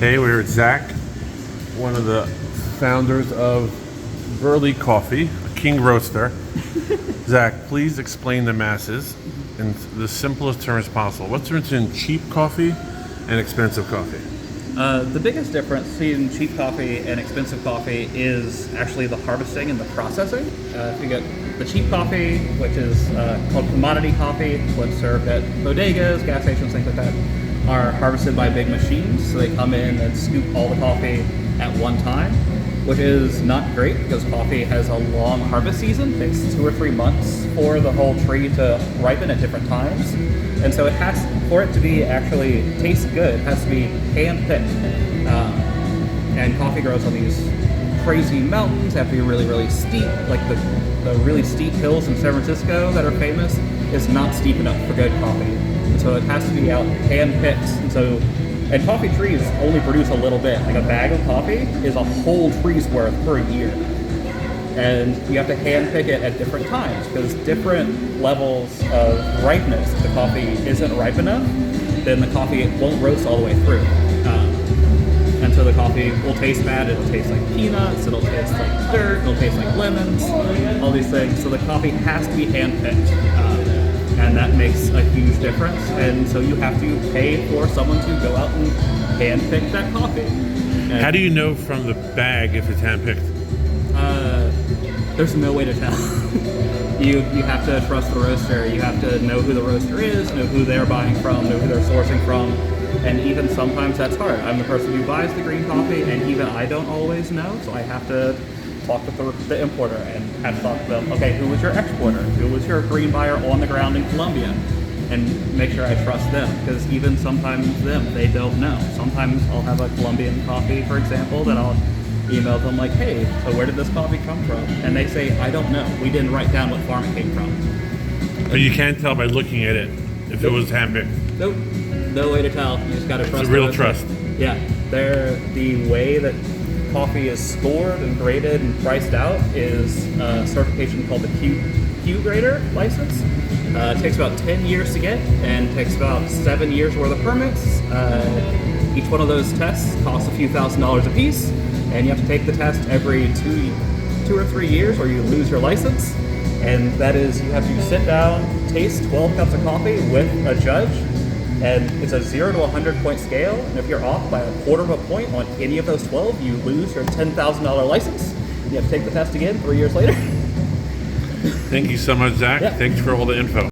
Hey, we're at Zack, one of the founders of Burley Coffee, a king roaster. Zack, please explain the masses in the simplest terms possible. What's the difference in cheap coffee and expensive coffee? The biggest difference between cheap coffee and expensive coffee is actually the harvesting and the processing. If you get the cheap coffee, which is called commodity coffee, what's served at bodegas, gas stations, things like that, are harvested by big machines. So they come in and scoop all the coffee at one time, which is not great because coffee has a long harvest season. It takes 2 or 3 months for the whole tree to ripen at different times. And so for it to be actually taste good, it has to be hand-picked. And coffee grows on these crazy mountains, have to be really, really steep. Like the really steep hills in San Francisco that are famous is not steep enough for good coffee. And so it has to be out hand-picked. And coffee trees only produce a little bit. Like a bag of coffee is a whole tree's worth per year. And you have to hand pick it at different times because different levels of ripeness, if the coffee isn't ripe enough, then the coffee won't roast all the way through. And so the coffee will taste bad. It'll taste like peanuts, it'll taste like dirt, it'll taste like lemons, all these things. So the coffee has to be hand picked. And that makes a huge difference. And so you have to pay for someone to go out and hand pick that coffee. And How do you know from the bag if it's hand-picked? There's no way to tell. You have to trust the roaster. You have to know who the roaster is, know who they're buying from, know who they're sourcing from. And even sometimes that's hard. I'm the person who buys the green coffee, and even I don't always know, so I have to talk with the importer and have to talk to them. Okay, who was your exporter? Who was your green buyer on the ground in Colombia? And make sure I trust them, because even sometimes they don't know. Sometimes I'll have a Colombian coffee, for example, that I'll email them like, hey, so where did this coffee come from? And they say, I don't know. We didn't write down what farm it came from. But you can't tell by looking at it if it was hand-picked. Nope. No way to tell. You just gotta trust. It's a real trust. Yeah. The way that coffee is scored and graded and priced out is a certification called the Q grader license. It takes about 10 years to get and takes about 7 years worth of permits. Each one of those tests costs a few $1,000s a piece, and you have to take the test every two or 3 years or you lose your license. And that is, you have to sit down, taste 12 cups of coffee with a judge, and it's a 0 to 100 point scale, and if you're off by 1/4 of a point on any of those 12, you lose your $10,000 license. You have to take the test again 3 years later. Thank you so much, Zack. Yeah. Thanks for all the info.